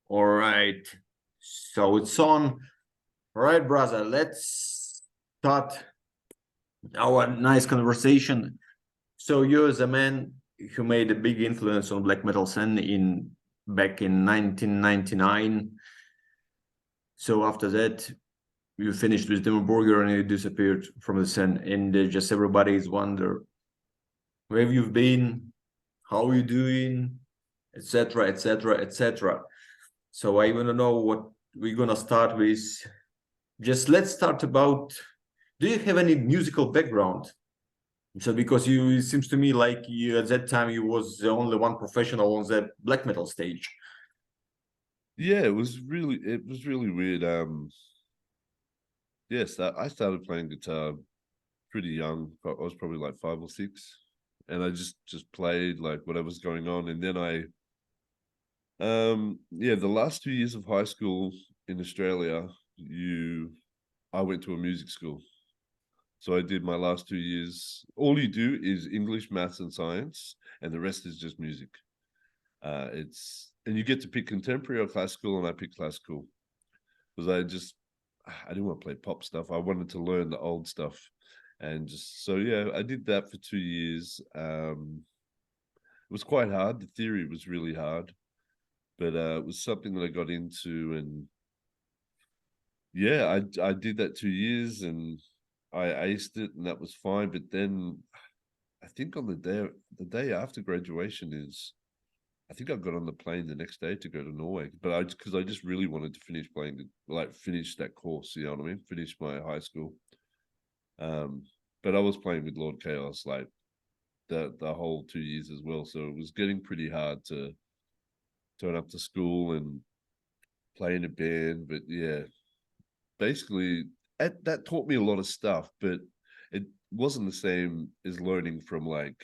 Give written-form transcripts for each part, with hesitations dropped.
All right. So it's on. All right, brother. Let's start our nice conversation. So you as a man who made a big influence on black metal scene back in 1999. So after that, you finished with DIMMU BORGIR and you disappeared from the scene. And just everybody's wonder where have you been, how are you doing, etc., etc., etc. So I want to know what we're gonna start with. Just let's start about. Do you have any musical background? So because you, it seems to me like you at that time you was the only one professional on the black metal stage. Yeah, it was really weird. Yes, I started playing guitar pretty young. I was probably like 5 or 6, and I just played like whatever's going on. And then yeah, the last 2 years of high school in Australia, I went to a music school. So I did my last 2 years. All you do is English, maths, and science, and the rest is just music. And you get to pick contemporary or classical, and I picked classical because I didn't want to play pop stuff. I wanted to learn the old stuff, and just so yeah, I did that for 2 years. It was quite hard. The theory was really hard, but it was something that I got into, and yeah, I did that 2 years, and I aced it, and that was fine. But then I think on the day after graduation is I think I got on the plane the next day to go to Norway, but because I just really wanted to finish finish that course. You know what I mean? Finish my high school. But I was playing with Lord Chaos like the whole 2 years as well, so it was getting pretty hard to turn up to school and play in a band. But yeah, basically that taught me a lot of stuff, but it wasn't the same as learning from like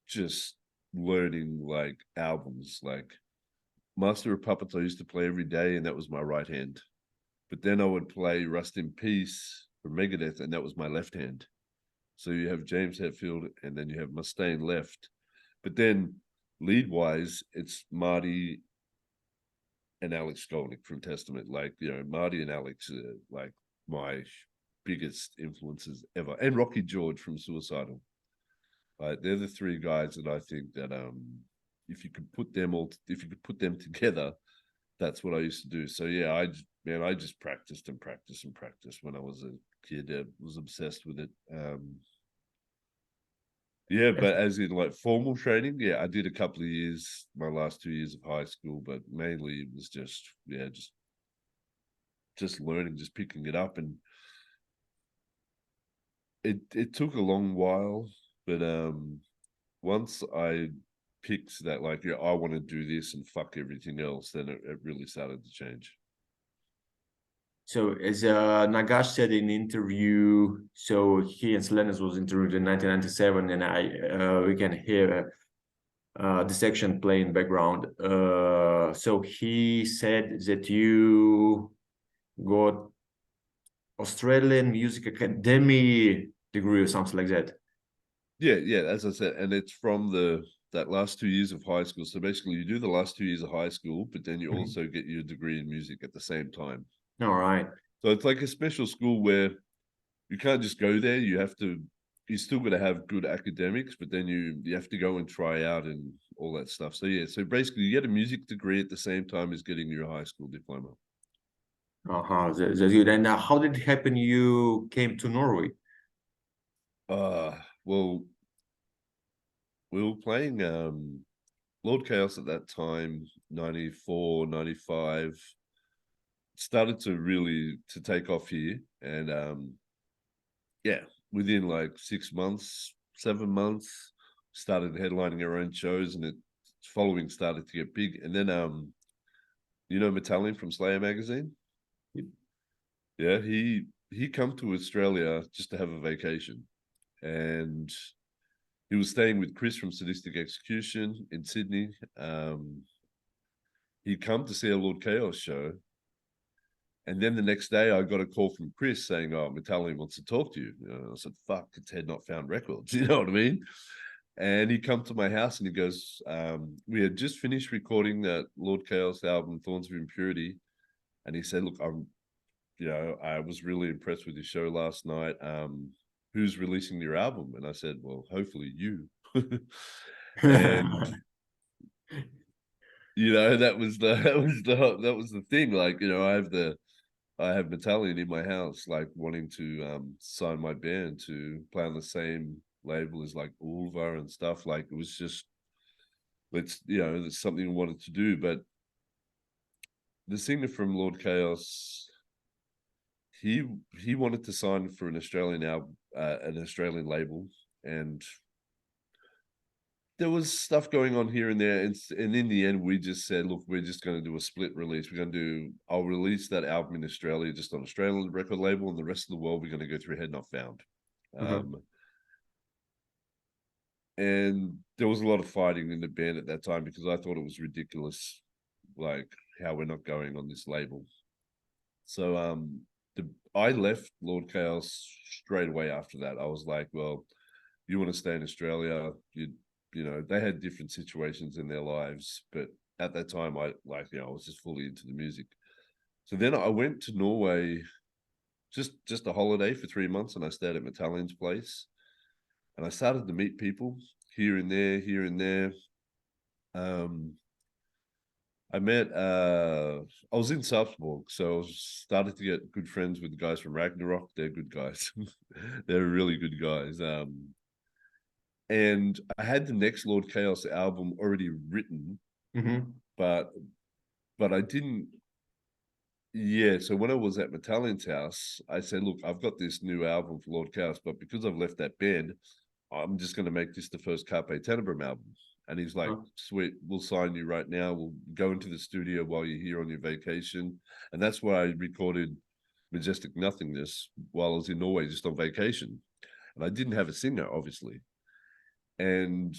just learning like albums. Like Master of Puppets I used to play every day, and that was my right hand. But then I would play Rust in Peace for Megadeth, and that was my left hand. So you have James Hetfield, and then you have Mustaine left. But then lead-wise, it's Marty and Alex Skolnick from Testament. Like, Marty and Alex are like my biggest influences ever. And Rocky George from Suicidal. They're the three guys that I think that if you could put them together, that's what I used to do. So yeah, I just practiced and practiced and practiced when I was a kid. I was obsessed with it. Yeah, but as in like formal training, yeah, I did a couple of years, my last 2 years of high school, but mainly it was just learning, just picking it up, and it took a long while, but once I picked that, like, yeah, I want to do this and fuck everything else, then it really started to change. So as Nagash said in interview, so he and Selenis was interviewed in 1997, and we can hear the section play in background. So he said that you got Australian Music Academy degree or something like that. Yeah, as I said, and it's from that last 2 years of high school. So basically, you do the last 2 years of high school, but then you also get your degree in music at the same time. All right. So it's like a special school where you can't just go there. You still got to have good academics, but then you have to go and try out and all that stuff. So yeah, so basically, you get a music degree at the same time as getting your high school diploma. That's good. And how did it happen you came to Norway? Well, we were playing Lord Chaos at that time, 94, 95, started to really to take off here. And yeah, within like 6 months, 7 months, started headlining our own shows, and its following started to get big. And then Metallian from Slayer magazine? Yeah, he come to Australia just to have a vacation. And he was staying with Chris from Sadistic Execution in Sydney. He'd come to see a Lord Chaos show. And then the next day, I got a call from Chris saying, "Oh, Metallian wants to talk to you." I said, "Fuck, it's Head Not Found Records." You know what I mean? And he come to my house and he goes, we had just finished recording that Lord KAOS album, Thorns of Impurity. And he said, look, I was really impressed with your show last night. Who's releasing your album? And I said, well, hopefully you. And that was the thing. Like, I have Metallion in my house, like wanting to sign my band to play on the same label as like Ulva and stuff. Like, it was just, it's something we wanted to do. But the singer from Lord KAOS, he wanted to sign for an Australian album, an Australian label, and there was stuff going on here and there, and in the end, we just said, look, we're just going to do a split release. I'll release that album in Australia, just on Australian record label, and the rest of the world, we're going to go through Head Not Found. And there was a lot of fighting in the band at that time because I thought it was ridiculous, like how we're not going on this label. So I left Lord KAOS straight away after that. I was like, well, you want to stay in Australia, they had different situations in their lives, but at that time, I was just fully into the music. So then I went to Norway, just a holiday for 3 months, and I stayed at Metallion's place, and I started to meet people here and there. I met, I was in Salzburg, so I started to get good friends with the guys from Ragnarok. They're good guys. They're really good guys. And I had the next Lord KAOS album already written, but I didn't. Yeah, so when I was at Metallion's house, I said, look, I've got this new album for Lord KAOS, but because I've left that band, I'm just going to make this the first Carpe Tenebrum album. And he's like, sweet, we'll sign you right now. We'll go into the studio while you're here on your vacation. And that's why I recorded Majestic Nothingness while I was in Norway, just on vacation. And I didn't have a singer, obviously. And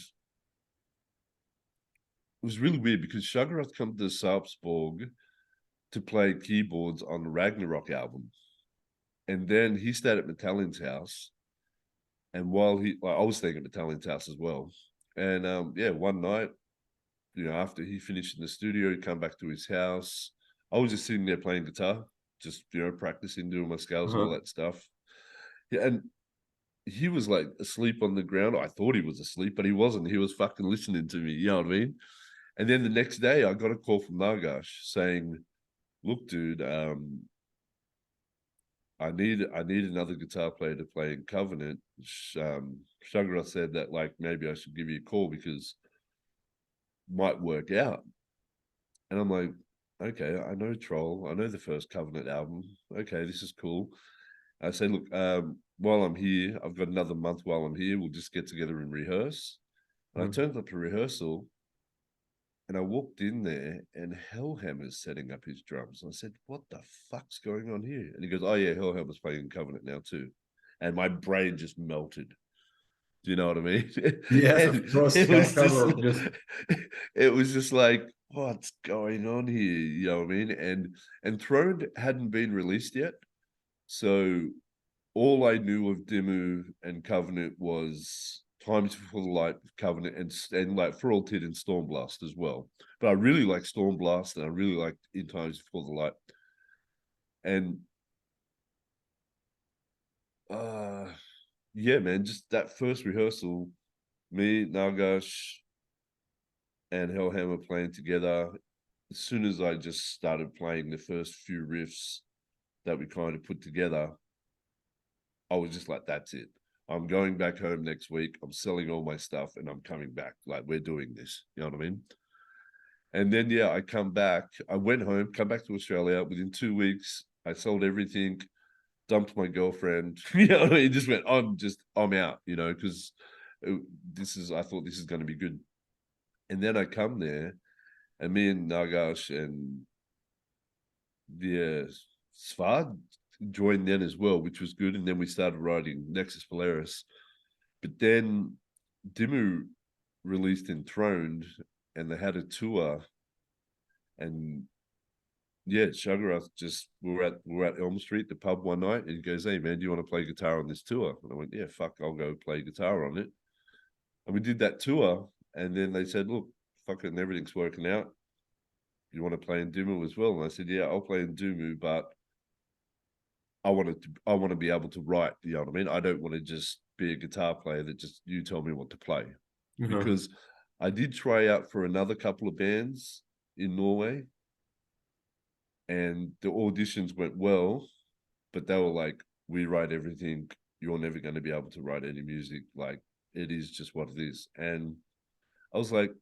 it was really weird because Shagrath come to Salzburg to play keyboards on the Ragnarok album. And then he stayed at Metallion's house. And while I was staying at Metallion's house as well. And one night, after he finished in the studio, he come back to his house. I was just sitting there playing guitar, just, practicing, doing my scales and all that stuff. Yeah, and he was like asleep on the ground. I thought he was asleep, but he wasn't. He was fucking listening to me, you know what I mean? And then the next day I got a call from Nagash saying, look, dude, I need another guitar player to play in Covenant. Shagrath said that, like, maybe I should give you a call because it might work out. And I'm like, okay, I know Troll. I know the first Covenant album. Okay, this is cool. I said, look, while I'm here, I've got another month while I'm here. We'll just get together and rehearse. And I turned up to rehearsal and I walked in there and Hellhammer's setting up his drums. I said, what the fuck's going on here? And he goes, oh yeah, Hellhammer's playing in Covenant now too. And my brain just melted. Do you know what I mean? Yes, of course. It was just like, what's going on here? You know what I mean? And Throne hadn't been released yet. So all I knew of DIMMU and Covenant was Times Before the Light, Covenant, and like For All Tid and Stormblast as well. But I really like Stormblast and I really liked In Times Before the Light. And yeah, man, just that first rehearsal, me, Nagash, and Hellhammer playing together. As soon as I just started playing the first few riffs that we kind of put together, I was just like, that's it. I'm going back home next week. I'm selling all my stuff and I'm coming back. Like, we're doing this. You know what I mean? And then, yeah, I come back. I went home, come back to Australia. Within 2 weeks, I sold everything, dumped my girlfriend. You know what I mean? Just went, I'm out, because I thought this is going to be good. And then I come there and me and Nagash and Svad joined then as well, which was good. And then we started writing Nexus Polaris. But then DIMMU released Enthroned and they had a tour. And yeah, Shagrath we were at Elm Street, the pub one night, and he goes, hey man, do you want to play guitar on this tour? And I went, yeah, fuck, I'll go play guitar on it. And we did that tour, and then they said, look, fucking everything's working out. You want to play in DIMMU as well? And I said, yeah, I'll play in DIMMU, but I want to be able to write, you know what I mean? I don't want to just be a guitar player that just you tell me what to play. Because I did try out for another couple of bands in Norway, and the auditions went well, but they were like, we write everything. You're never going to be able to write any music. Like, it is just what it is. And I was like,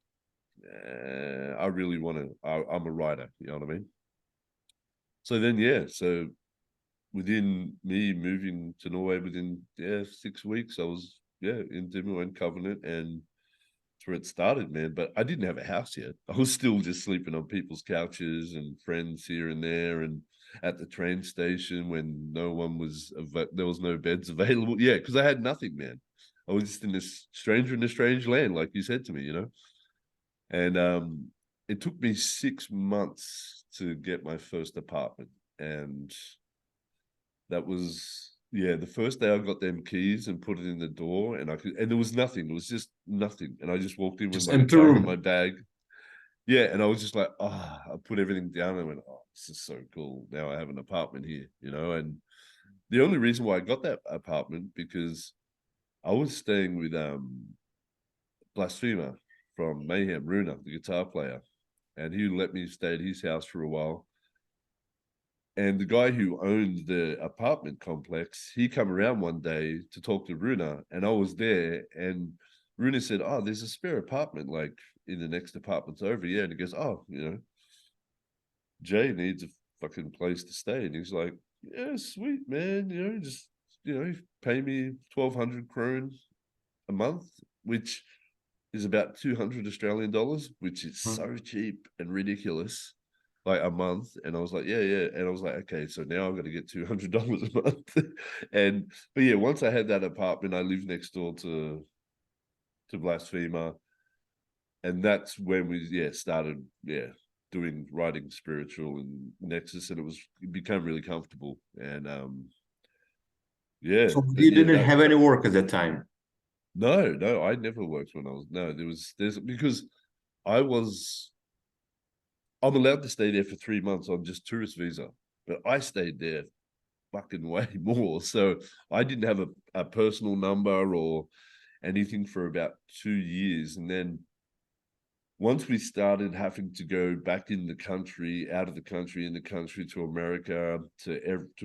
I really want to, I'm a writer, you know what I mean? So then, yeah, so within me moving to Norway within 6 weeks, I was in DIMMU and Covenant, and that's where it started, man. But I didn't have a house yet. I was still just sleeping on people's couches and friends here and there, and at the train station when no one was, there was no beds available. Yeah, because I had nothing, man. I was just in this stranger in a strange land, like you said to me, you know. And it took me 6 months to get my first apartment, and that was the first day I got them keys and put it in the door, and there was nothing. It was just nothing, and I just walked in with my empty guitar room. and my bag. Yeah, and I was just like, I put everything down and went, oh, this is so cool. Now I have an apartment here, you know. And the only reason why I got that apartment because I was staying with Blasphemer from Mayhem, Runa, the guitar player, and he let me stay at his house for a while. And the guy who owned the apartment complex, he come around one day to talk to Runa, and I was there, and Runa said, oh, there's a spare apartment, like, in the next apartments over. Yeah, and he goes, oh, you know, Jay needs a fucking place to stay. And he's like, yeah, sweet, man, you know, just, you know, pay me 1,200 kroner a month, which is about 200 Australian dollars, which is so cheap and ridiculous, like a month. And I was like, yeah. And I was like, okay, so now I've got to get $200 a month. But yeah, once I had that apartment, I lived next door to Blasphemer. And that's when we, started, doing writing spiritual and Nexus. And it became really comfortable. And So you didn't have any work at that time? No, I never worked when I was, there's because I'm allowed to stay there for 3 months on just tourist visa, but I stayed there fucking way more. So I didn't have a personal number or anything for about 2 years. And then once we started having to go back in the country, out of the country, in the country, to America, to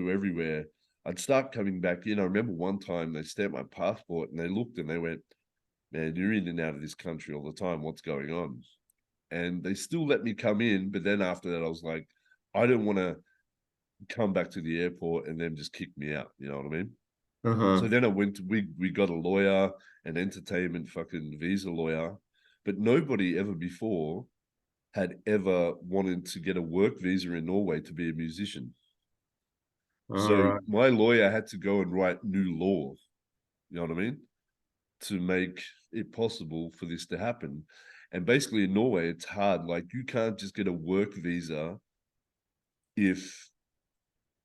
everywhere, I'd start coming back in. I remember one time they stamped my passport and they looked and they went, man, you're in and out of this country all the time. What's going on? And they still let me come in. But then after that, I was like, I don't want to come back to the airport and then just kick me out. You know what I mean? So then I went to, we got a lawyer, an entertainment fucking visa lawyer, but nobody ever before had ever wanted to get a work visa in Norway to be a musician. So my lawyer had to go and write new law, you know what I mean, to make it possible for this to happen. And basically in Norway, it's hard. Like, you can't just get a work visa if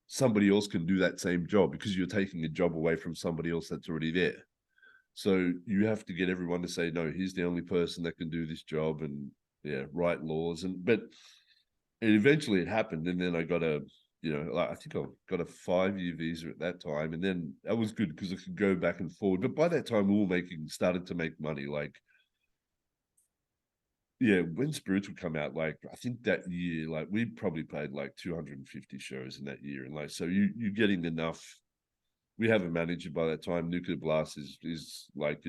somebody else can do that same job, because you're taking a job away from somebody else that's already there. So you have to get everyone to say, no, he's the only person that can do this job, and write laws. But eventually it happened. And then I got I think I got a 5-year visa at that time. And then that was good because I could go back and forward. But by that time, we were started to make money. Like, when Spiritual come out, like, I think that year, like, we probably played like 250 shows in that year. And like, so you're getting enough. We have a manager by that time. Nuclear Blast is like,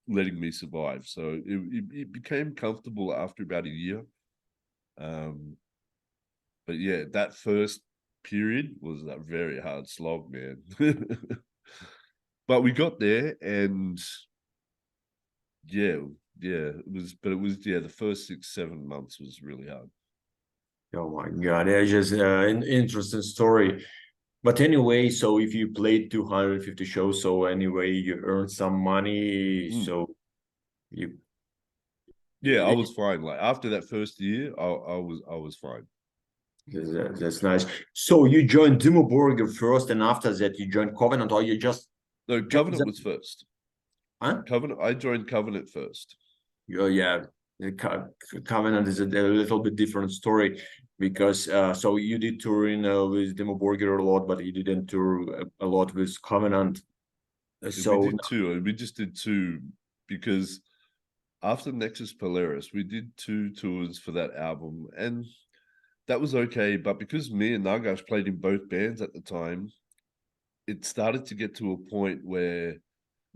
letting me survive. So it became comfortable after about a year. But yeah, that first period was a very hard slog, man. But we got there, and it was the first 6-7 months was really hard. Oh my God, it's just an interesting story. But anyway, so if you played 250 shows, so anyway, you earned some money. So you I was fine. Like, after that first year, I was fine. That's nice. So you joined DIMMU BORGIR first, and after that you joined Covenant, or you just... No, Covenant was first. Huh? Covenant. I joined Covenant first. Yeah, the Covenant is a little bit different story because so you did tour in with DIMMU BORGIR a lot, but you didn't tour a lot with Covenant. We So did two, and we just did two because after Nexus Polaris, we did two tours for that album, and that was okay. But because me and Nagash played in both bands at the time, it started to get to a point where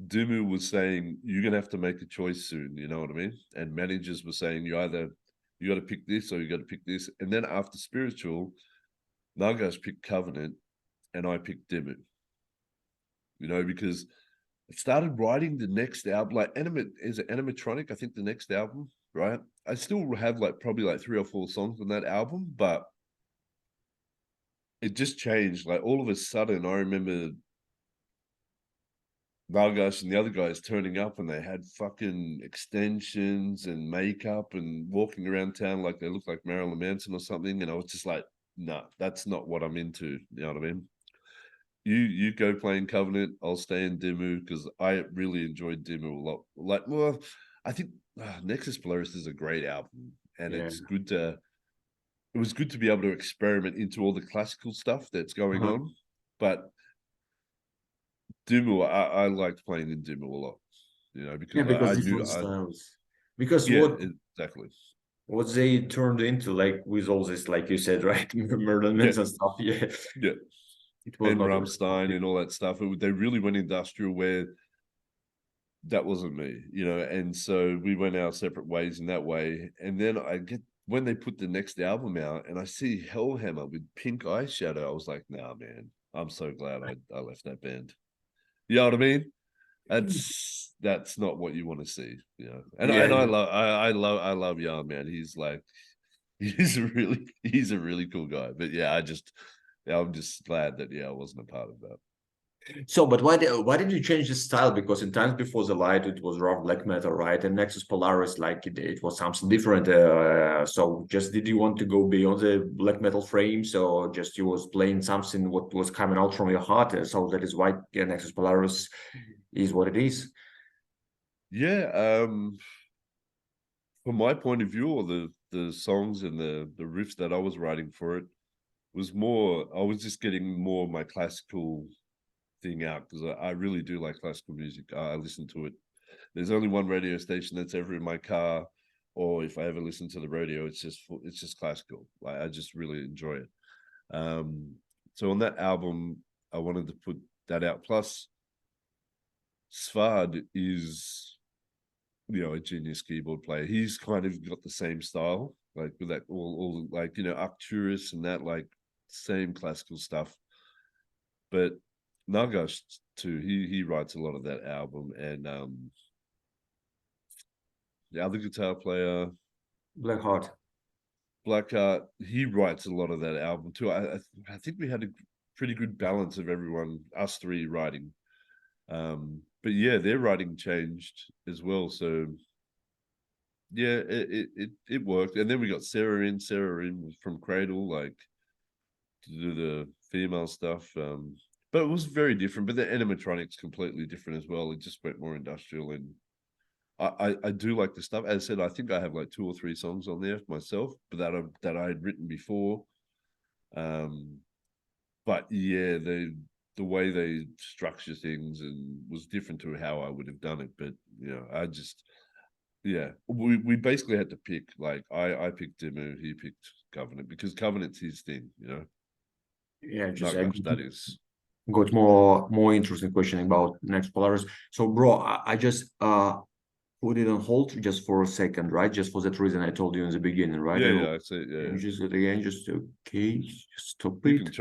DIMMU was saying, you're gonna have to make a choice soon, you know what I mean? And managers were saying you got to pick this or you got to pick this. And then after Spiritual, Nagash picked Covenant and I picked DIMMU. You know, because I started writing the next album, like is it animatronic? I think the next album, right? I still have like probably like 3 or 4 songs on that album, but it just changed. Like all of a sudden, I remember Nagash and the other guys turning up and they had fucking extensions and makeup and walking around town like they looked like Marilyn Manson or something. And I was just like, nah, that's not what I'm into. You know what I mean? You go playing Covenant, I'll stay in DIMMU because I really enjoyed DIMMU a lot. Like, well, I think Nexus Polaris is a great album, and yeah. it was good to be able to experiment into all the classical stuff that's going Uh-huh. on. But DIMMU, I liked playing in DIMMU a lot, you know, Yeah, because because I knew different styles. Because yeah, exactly. what they turned into, like with all this, like you said, right, Merlin Yeah, and stuff. Yeah, yeah. it was And not. Rammstein and all that stuff. They really went industrial where that wasn't me, you know, and so we went our separate ways in that way. And then I get when they put the next album out and I see Hellhammer with pink eyeshadow, I was like, nah, man, I'm so glad I left that band. You know what I mean? That's not what you want to see, you know. And Yeah, I love Jan, man. He's like he's a really cool guy. But yeah, I'm just glad that I wasn't a part of that. so, but why did you change the style? Because in times before the light, it was rock black metal, right? And Nexus Polaris, like it was something different. So, just did you want to go beyond the black metal frames, or just you was playing something what was coming out from your heart? So that is why Nexus Polaris is what it is. Yeah, from my point of view, or the songs and the riffs that I was writing for it was more. I was just getting more of my classical thing out because I really do like classical music. I listen to it. There's only one radio station that's ever in my car, or if I ever listen to the radio, it's just classical. Like I just really enjoy it. So on that album, I wanted to put that out. Plus, Svard is a genius keyboard player. He's kind of got the same style, like with that all like Arcturus and that like same classical stuff. But Nagash too, he writes a lot of that album, and the other guitar player, Blackheart. Blackheart, he writes a lot of that album too. I think we had a pretty good balance of everyone, us three writing. But yeah, their writing changed as well. So yeah, it worked. And then we got Sarah in from Cradle, like to do the female stuff. But it was very different. But the animatronics completely different as well. It just went more industrial, and I do like the stuff. As I said, I think I have like 2 or 3 songs on there myself, but that I had written before. But yeah, the way they structure things and was different to how I would have done it. But I just we basically had to pick. Like I picked DIMMU, he picked Covenant because Covenant's his thing. Yeah, just Nagash, that is. got more interesting question about Nexus Polaris. So, bro, I just put it on hold just for a second, right? Just for that reason I told you in the beginning, right? Yeah, I see. And Yeah. just again, just okay, just stop You it. can chop